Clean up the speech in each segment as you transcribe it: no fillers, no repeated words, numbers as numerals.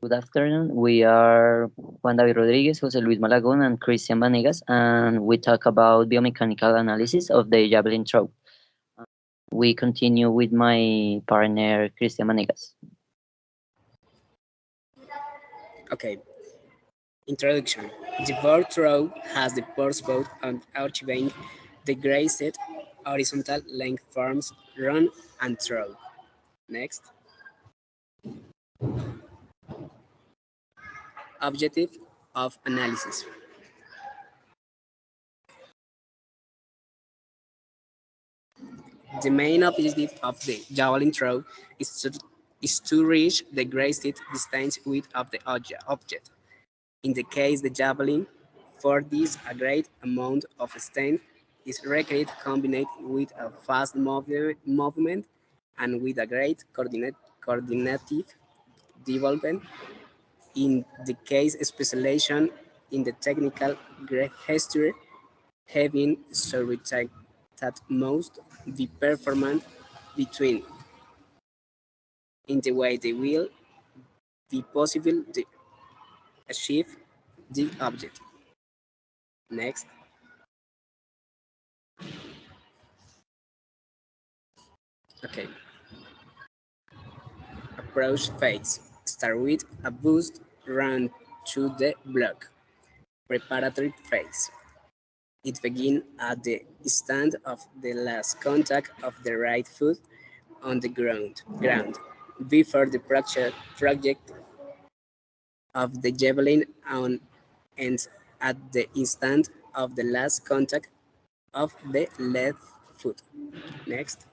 Good afternoon. We are Juan David Rodriguez, Jose Luis Malagon, and Christian Vanegas, and we talk about biomechanical analysis of the javelin throw. We continue with my partner, Christian Vanegas. Okay. Introduction. The board throw has the purpose of achieving the greatest horizontal length forms run and throw. Next. Objective of analysis. The main objective of the javelin throw is to reach the greatest distance width of the object. In the case the javelin, for this a great amount of strength is required combined with a fast movement and with a great coordinative development. In the case specialization in the technical history, having surveyed that most the performance between in the way they will be possible to achieve the object. Next. Okay. Approach phase. Start with a boost run to the block. Preparatory phase. It begins at the instant of the last contact of the right foot on the ground before the project of the javelin on ends at the instant of the last contact of the left foot. Next.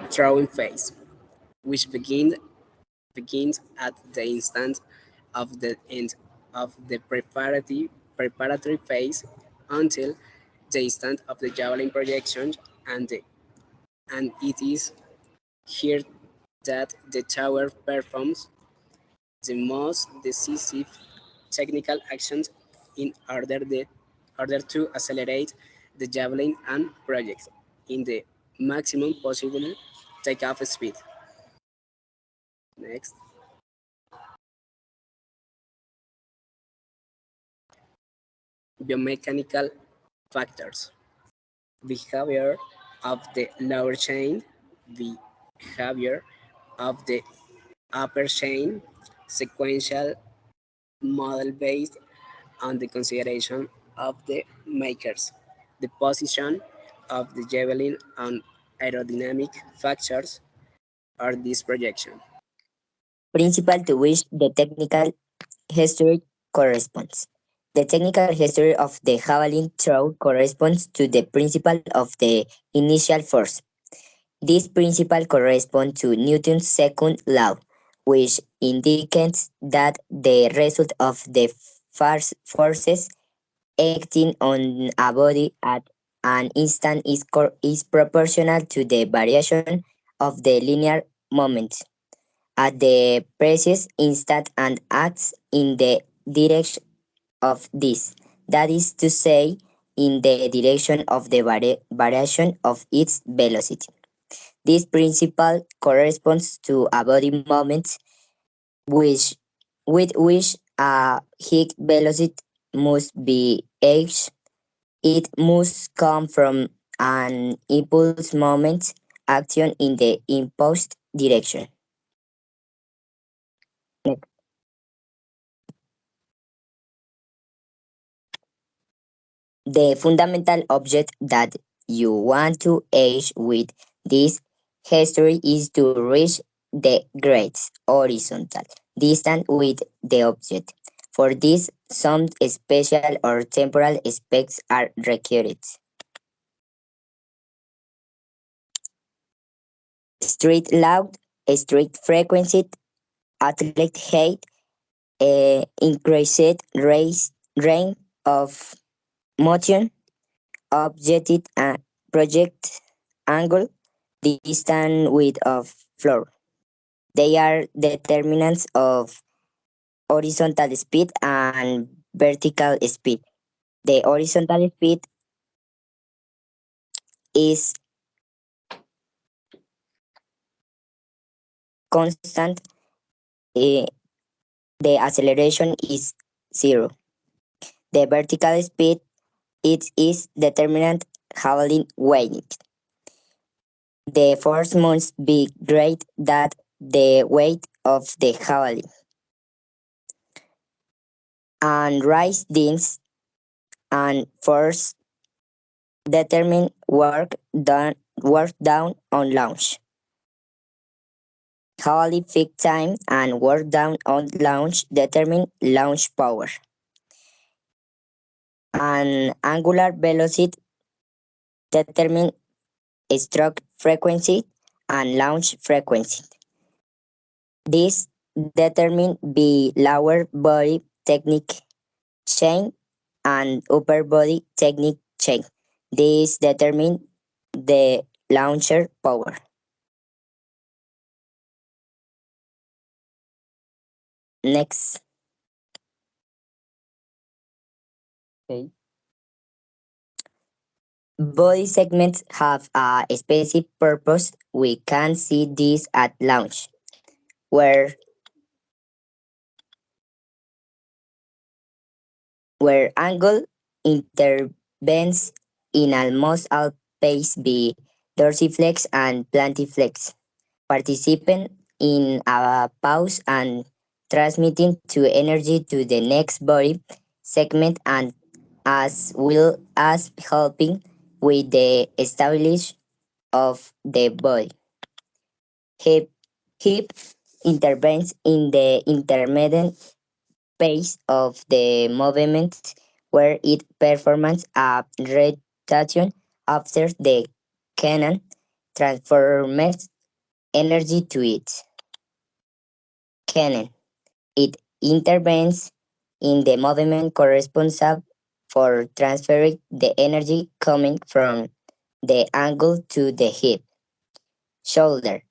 Throwing phase, which begins at the instant of the end of the preparatory phase until the instant of the javelin projection, and it is here that the tower performs the most decisive technical actions in order to accelerate the javelin and project in the maximum possible takeoff speed. Next. Biomechanical factors. Behavior of the lower chain, behavior of the upper chain, sequential model based on the consideration of the makers, the position of the javelin on aerodynamic factors or this projection. Principle to which the technical history corresponds. The technical history of the javelin throw corresponds to the principle of the initial force. This principle corresponds to Newton's second law, which indicates that the result of the forces acting on a body at an instant is proportional to the variation of the linear moment at the precise instant and acts in the direction of this. That is to say, in the direction of the variation of its velocity. This principle corresponds to a body moment which, with which a high velocity must be h. It must come from an impulse moment action in the impulsed direction. The fundamental object that you want to achieve with this history is to reach the greatest horizontal distance with the object. For this, some special or temporal aspects are required. Street loud, street frequency, athlete height, increased range of motion, objective and project angle, distance width of floor. They are determinants of horizontal speed and vertical speed. The horizontal speed is constant, eh, the acceleration is zero. The vertical speed it is determined javelin weight. The force must be greater than the weight of the javelin. And rise dins and force determine work down on launch. Javelin peak time and work down on launch determine launch power. And angular velocity determine stroke frequency and launch frequency. This determine the lower body technique chain and upper body technique chain. This determine the launcher power. Next, Okay. body segments have a specific purpose. We can see this at launch, where angle intervenes in almost all phase be dorsiflex and plantiflex, participating in a pause and transmitting to energy to the next body segment and as well as helping with the establish of the body. Hip, hip intervenes in the intermediate phase of the movement where it performs a rotation after the cannon transforms energy to its cannon. It intervenes in the movement corresponsible for transferring the energy coming from the angle to the hip. Shoulder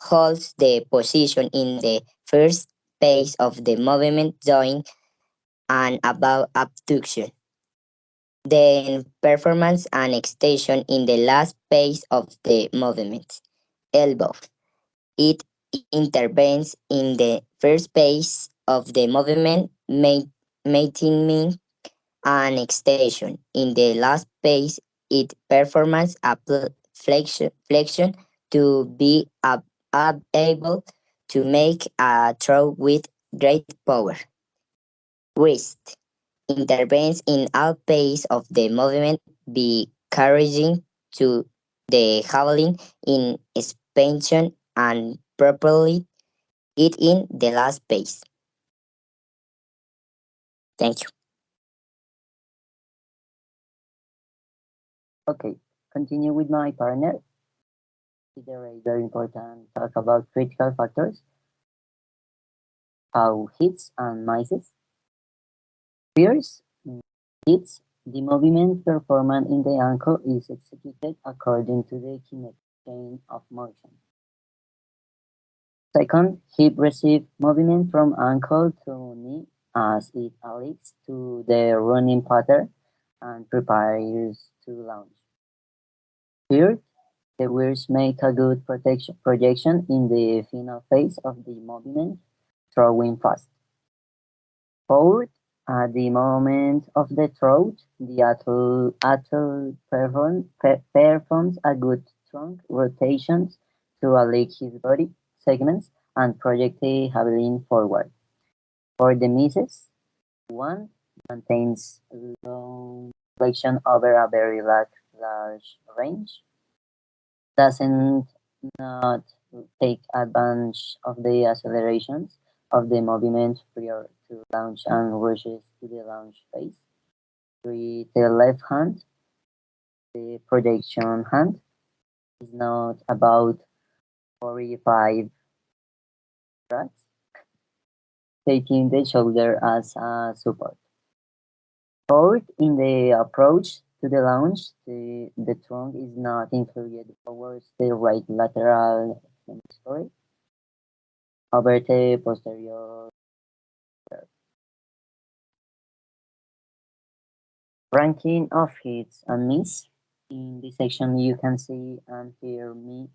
holds the position in the first phase of the movement during and above abduction. Then performance and extension in the last phase of the movement. Elbow. It intervenes in the first phase of the movement, maintaining an extension. In the last phase, it performs a flexion to be able to make a throw with great power. Wrist intervenes in all phase of the movement, be carrying to the javelin in expansion and properly it in the last phase. Thank you. Okay. Continue with my partner. Consider a very important talk about critical factors, how hits and misses. First, hits. The movement performed in the ankle is executed according to the kinetic chain of motion. Second, hip receives movement from ankle to knee as it aligns to the running pattern and prepares to launch. Third, the wheels make a good projection in the final phase of the movement, throwing fast. Fourth, at the moment of the throw, the athlete performs a good trunk rotations to align his body segments and project the javelin forward. For the misses, one maintains long flexion over a very large range, doesn't not take advantage of the accelerations of the movement prior to launch and rushes to the launch phase. With the left hand, the projection hand is not about 45 degrees, taking the shoulder as a support. Fourth, in the approach to the launch, the trunk is not included towards the right lateral hemisphere over the posterior. Ranking of hits and miss. In this section, you can see and hear me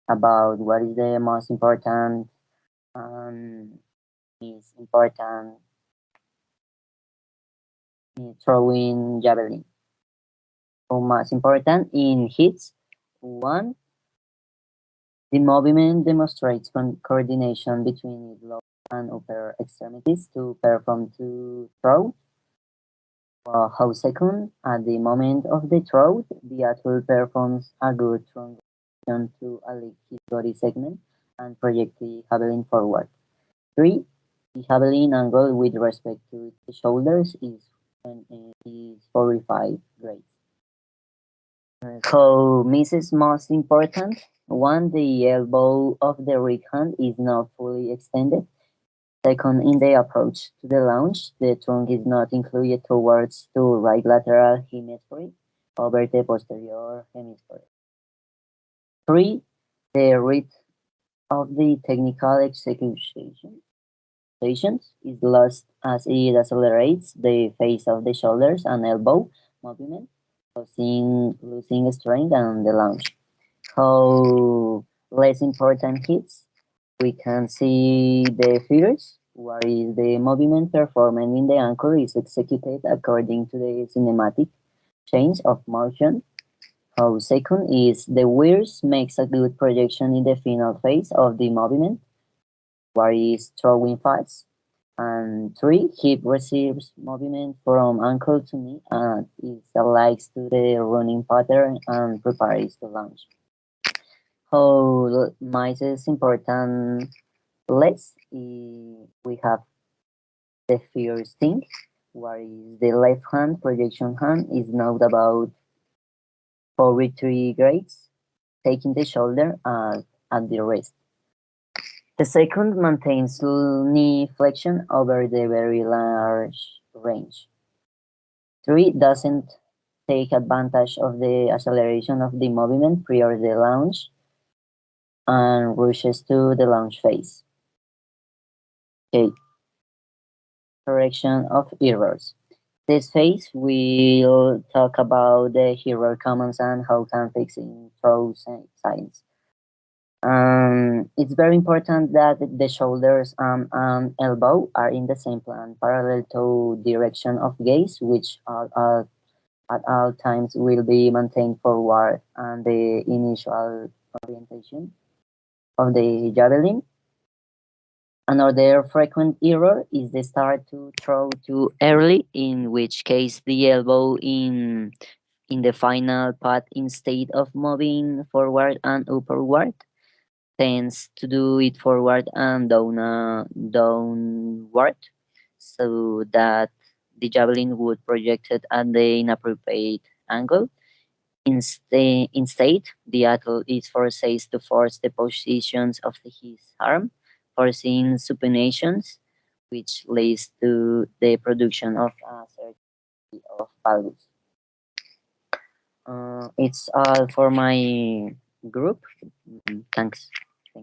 about what is the most important um, is important in throwing javelin. So most important in hits, one, the movement demonstrates coordination between its lower and upper extremities to perform to throw. How second, at the moment of the throw, the athlete performs a good transition to elevate his body segment and project the javelin forward. 3. The javelin angle with respect to the shoulders is 45 grades. So misses most important. One, the elbow of the right hand is not fully extended. Second, in the approach to the launch, the trunk is not included towards the right lateral hemisphere over the posterior hemisphere. 3. The rate of the technical execution is lost as it accelerates the phase of the shoulders and elbow movement, causing losing strength on the launch. How less important hits, we can see the figures, where is the movement performed in the ankle is executed according to the cinematic change of motion. How second is the wheels makes a good projection in the final phase of the movement, where is throwing fast. And 3, hip receives movement from ankle to knee and it aligns to the running pattern and prepares to launch. How mice is important legs, we have the first thing, where is the left hand projection hand is now about 43 grades, taking the shoulder at the wrist. The second maintains knee flexion over the very large range. 3 doesn't take advantage of the acceleration of the movement prior to the launch and rushes to the launch phase. Okay, correction of errors. This phase we'll talk about the error commons and how can fixing throw signs. It's very important that the shoulders and elbow are in the same plan, parallel to direction of gaze, which are at all times will be maintained forward, and the initial orientation of the javelin. Another frequent error is the start to throw too early, in which case the elbow in the final path instead of moving forward and upward tends to do it forward and downward, so that the javelin would project it at the inappropriate angle. Instead, the athlete is forced to force the positions of his arm, forcing supinations, which leads to the production of a certain of valgus. It's all for my group. Thanks.